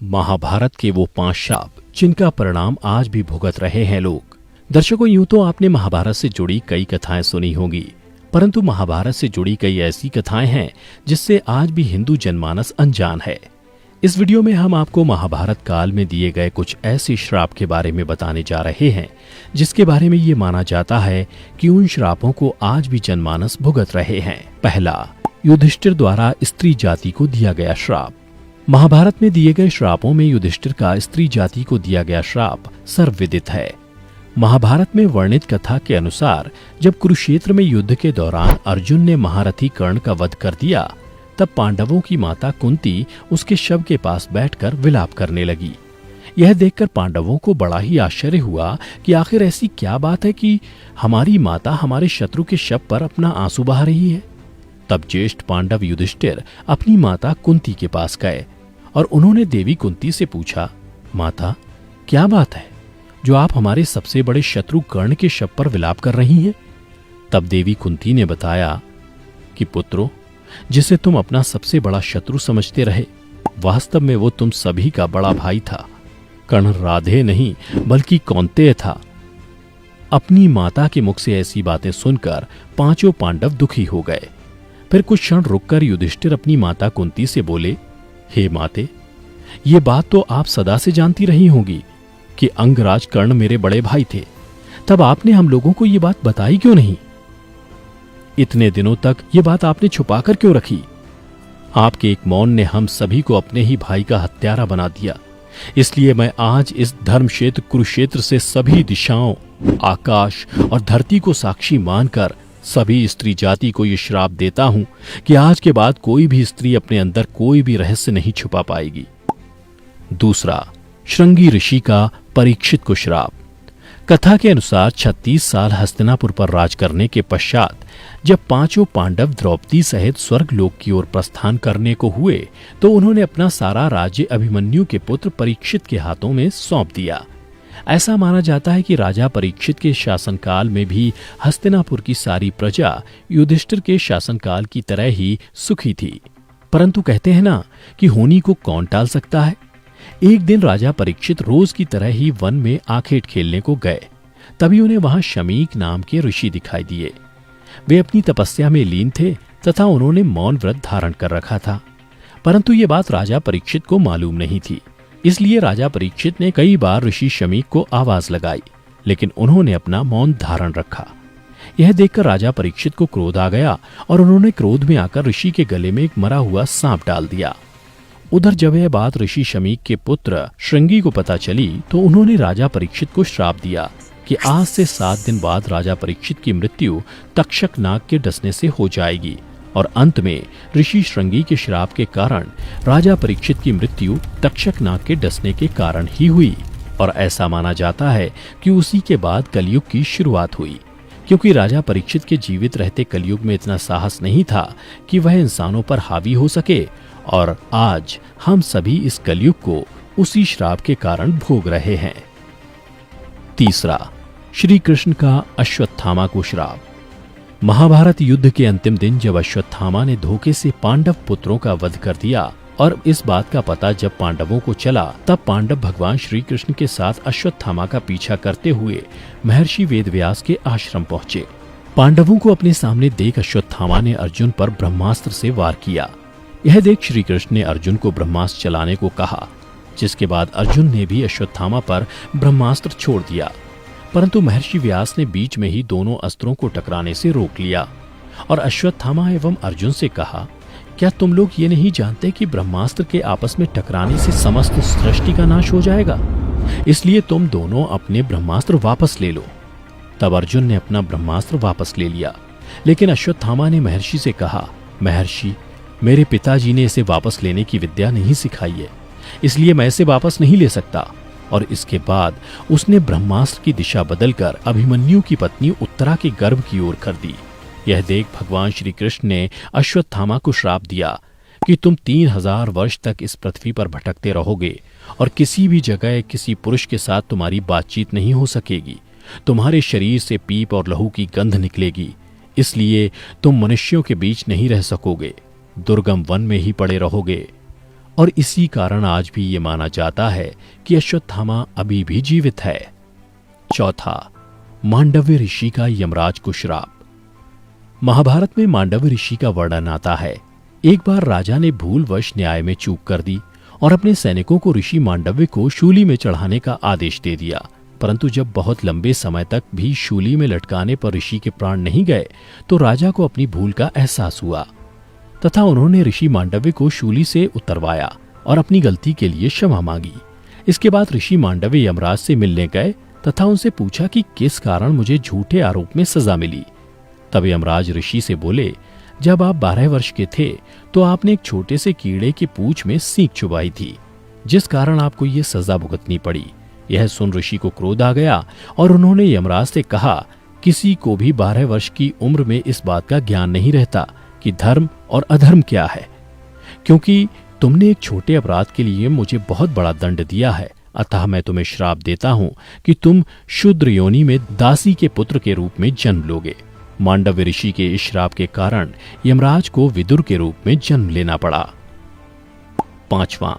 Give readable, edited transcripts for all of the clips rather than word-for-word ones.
महाभारत के वो 5 श्राप जिनका परिणाम आज भी भुगत रहे हैं लोग। दर्शकों, यूं तो आपने महाभारत से जुड़ी कई कथाएं सुनी होंगी, परंतु महाभारत से जुड़ी कई ऐसी कथाएं हैं जिससे आज भी हिंदू जनमानस अनजान है। इस वीडियो में हम आपको महाभारत काल में दिए गए कुछ ऐसे श्राप के बारे में बताने जा रहे हैं जिसके बारे में ये माना जाता है कि उन श्रापों को आज भी जनमानस भुगत रहे हैं। पहला, युधिष्ठिर द्वारा स्त्री जाति को दिया गया श्राप। महाभारत में दिए गए श्रापों में युधिष्ठिर का स्त्री जाति को दिया गया श्राप सर्वविदित है। महाभारत में वर्णित कथा के अनुसार जब कुरुक्षेत्र में युद्ध के दौरान अर्जुन ने महारथी कर्ण का वध कर दिया, तब पांडवों की माता कुंती उसके शव के पास बैठकर विलाप करने लगी। यह देखकर पांडवों को बड़ा ही आश्चर्य हुआ कि आखिर ऐसी क्या बात है कि हमारी माता हमारे शत्रु के शव पर अपना आंसू बहा रही है। तब ज्येष्ठ पांडव युधिष्ठिर अपनी माता कुंती के पास गए और उन्होंने देवी कुंती से पूछा, माता, क्या बात है जो आप हमारे सबसे बड़े शत्रु कर्ण के शव पर विलाप कर रही हैं? तब देवी कुंती ने बताया कि पुत्रों, जिसे तुम अपना सबसे बड़ा शत्रु समझते रहे, वास्तव में वो तुम सभी का बड़ा भाई था। कर्ण राधे नहीं बल्कि कौन्तेय था। अपनी माता के मुख से ऐसी बातें सुनकर पांचों पांडव दुखी हो गए। फिर कुछ क्षण रुककर युधिष्ठिर अपनी माता कुंती से बोले, हे माते, ये बात तो आप सदा से जानती रही होंगी कि अंगराज कर्ण मेरे बड़े भाई थे। तब आपने हम लोगों को ये बात बताई क्यों नहीं? इतने दिनों तक ये बात आपने छुपाकर क्यों रखी? आपके एक मौन ने हम सभी को अपने ही भाई का हत्यारा बना दिया। इसलिए मैं आज इस धर्म क्षेत्र कुरुक्षेत्र से सभी दिशाओं, आकाश और धरती को साक्षी मानकर सभी स्त्री जाति को ये श्राप देता हूं कि आज के बाद कोई भी स्त्री अपने अंदर कोई भी रहस्य नहीं छुपा पाएगी। दूसरा, श्रृंगी ऋषि का परीक्षित को श्राप। कथा के अनुसार 36 साल हस्तिनापुर पर राज करने के पश्चात जब पांचों पांडव द्रौपदी सहित स्वर्गलोक की ओर प्रस्थान करने को हुए तो उन्होंने अपना सारा राज्य अभिमन्यु के पुत्र परीक्षित के हाथों में सौंप दिया। ऐसा माना जाता है कि राजा परीक्षित के शासनकाल में भी हस्तिनापुर की सारी प्रजा युधिष्ठिर के शासनकाल की तरह ही सुखी थी। परंतु कहते हैं ना कि होनी को कौन टाल सकता है। एक दिन राजा परीक्षित रोज की तरह ही वन में आखेट खेलने को गए। तभी उन्हें वहां शमीक नाम के ऋषि दिखाई दिए। वे अपनी तपस्या में लीन थे तथा उन्होंने मौन व्रत धारण कर रखा था, परंतु ये बात राजा परीक्षित को मालूम नहीं थी। इसलिए राजा परीक्षित ने कई बार ऋषि शमीक को आवाज लगाई, लेकिन उन्होंने अपना मौन धारण रखा। यह देखकर राजा परीक्षित को क्रोध आ गया और उन्होंने क्रोध में आकर ऋषि के गले में एक मरा हुआ सांप डाल दिया। उधर जब यह बात ऋषि शमीक के पुत्र श्रृंगी को पता चली तो उन्होंने राजा परीक्षित को श्राप दिया कि आज से 7 दिन बाद राजा परीक्षित की मृत्यु तक्षक नाग के डसने से हो जाएगी। और अंत में ऋषि श्रृंगी के श्राप के कारण राजा परीक्षित की मृत्यु तक्षक नाग के डसने के कारण ही हुई। और ऐसा माना जाता है कि उसी के बाद कलयुग की शुरुआत हुई, क्योंकि राजा परीक्षित के जीवित रहते कलयुग में इतना साहस नहीं था कि वह इंसानों पर हावी हो सके। और आज हम सभी इस कलयुग को उसी श्राप के कारण भोग रहे हैं। तीसरा, श्री कृष्ण का अश्वत्थामा को श्राप। महाभारत युद्ध के अंतिम दिन जब अश्वत्थामा ने धोखे से पांडव पुत्रों का वध कर दिया और इस बात का पता जब पांडवों को चला, तब पांडव भगवान श्री कृष्ण के साथ अश्वत्थामा का पीछा करते हुए महर्षि वेदव्यास के आश्रम पहुंचे। पांडवों को अपने सामने देख अश्वत्थामा ने अर्जुन पर ब्रह्मास्त्र से वार किया। यह देख श्री कृष्ण ने अर्जुन को ब्रह्मास्त्र चलाने को कहा, जिसके बाद अर्जुन ने भी अश्वत्थामा पर ब्रह्मास्त्र छोड़ दिया। परंतु महर्षि व्यास ने बीच में ही दोनों अस्त्रों को टकराने से रोक लिया और अश्वत्थामा एवं अर्जुन से कहा, क्या तुम लोग ये नहीं जानते कि ब्रह्मास्त्र के आपस में टकराने से समस्त सृष्टि का नाश हो जाएगा? इसलिए तुम दोनों अपने ब्रह्मास्त्र वापस ले लो। तब अर्जुन ने अपना ब्रह्मास्त्र वापस ले लिया, लेकिन अश्वत्थामा ने महर्षि से कहा, महर्षि, मेरे पिताजी ने इसे वापस लेने की विद्या नहीं सिखाई है, इसलिए मैं इसे वापस नहीं ले सकता। और इसके बाद उसने ब्रह्मास्त्र की दिशा बदलकर अभिमन्यु की पत्नी उत्तरा के गर्भ की ओर कर दी। यह देख भगवान श्री कृष्ण ने अश्वत्थामा को श्राप दिया कि तुम 3000 वर्ष तक इस पृथ्वी पर भटकते रहोगे और किसी भी जगह किसी पुरुष के साथ तुम्हारी बातचीत नहीं हो सकेगी। तुम्हारे शरीर से पीप और लहू की गंध निकलेगी, इसलिए तुम मनुष्यों के बीच नहीं रह सकोगे, दुर्गम वन में ही पड़े रहोगे। और इसी कारण आज भी ये माना जाता है कि अश्वत्थामा अभी भी जीवित है। चौथा, मांडव्य ऋषि का यमराज को श्राप। महाभारत में मांडव्य ऋषि का वर्णन आता है। एक बार राजा ने भूलवश न्याय में चूक कर दी और अपने सैनिकों को ऋषि मांडव्य को शूली में चढ़ाने का आदेश दे दिया। परंतु जब बहुत लंबे समय तक भी शूली में लटकाने पर ऋषि के प्राण नहीं गए तो राजा को अपनी भूल का एहसास हुआ तथा उन्होंने ऋषि मांडव्य को शूली से उतरवाया और अपनी गलती के लिए क्षमा मांगी। इसके बाद ऋषि मांडव्य यमराज से मिलने गए तथा उनसे पूछा कि किस कारण मुझे झूठे आरोप में सजा मिली। तब यमराज ऋषि से बोले, जब आप 12 वर्ष के थे तो आपने एक छोटे से कीड़े की पूंछ में सींग चुभाई थी, जिस कारण आपको ये सजा भुगतनी पड़ी। यह सुन ऋषि को क्रोध आ गया और उन्होंने यमराज से कहा, किसी को भी 12 वर्ष की उम्र में इस बात का ज्ञान नहीं रहता कि धर्म और अधर्म क्या है। क्योंकि तुमने एक छोटे अपराध के लिए मुझे बहुत बड़ा दंड दिया है, अतः मैं तुम्हें श्राप देता हूं कि तुम शूद्र योनि में दासी के पुत्र के रूप में जन्म लोगे। मांडव्य ऋषि के इस श्राप के कारण यमराज को विदुर के रूप में जन्म लेना पड़ा। पांचवां,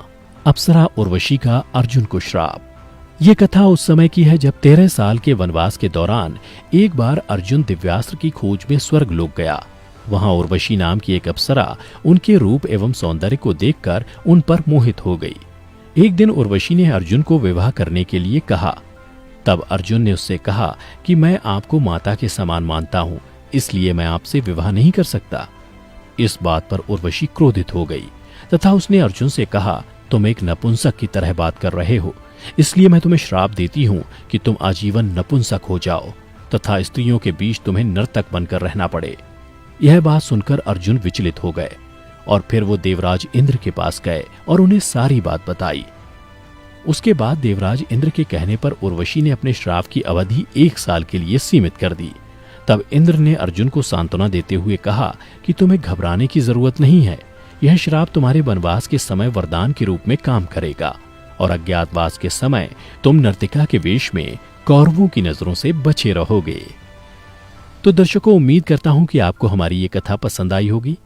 अप्सरा उर्वशी का अर्जुन को श्राप। ये कथा उस समय की है जब 13 साल के वनवास के दौरान एक बार अर्जुन दिव्यास्त्र की खोज में स्वर्ग लोक गया। वहां उर्वशी नाम की एक अप्सरा उनके रूप एवं सौंदर्य को देखकर उन पर मोहित हो गई। एक दिन उर्वशी ने अर्जुन को विवाह करने के लिए कहा। तब अर्जुन ने उससे कहा कि मैं आपको माता के समान मानता हूं, इसलिए मैं आपसे विवाह नहीं कर सकता। इस बात पर उर्वशी क्रोधित हो गई तथा उसने अर्जुन से कहा, तुम एक नपुंसक की तरह बात कर रहे हो, इसलिए मैं तुम्हें श्राप देती हूं कि तुम आजीवन नपुंसक हो जाओ तथा स्त्रियों के बीच तुम्हें नर्तक बनकर रहना पड़े। यह बात सुनकर अर्जुन विचलित हो गए और फिर वो देवराज इंद्र के पास गए और उन्हें सारी बात बताई। उसके बाद देवराज इंद्र के कहने पर उर्वशी ने अपने श्राप की अवधि 1 साल के लिए सीमित कर दी। तब इंद्र ने अर्जुन को सांत्वना देते हुए कहा कि तुम्हें घबराने की जरूरत नहीं है, यह श्राप तुम्हारे वनवास के समय वरदान के रूप में काम करेगा और अज्ञातवास के समय तुम नर्तिका के वेश में कौरवों की नजरों से बचे रहोगे। तो दर्शकों, उम्मीद करता हूं कि आपको हमारी ये कथा पसंद आई होगी।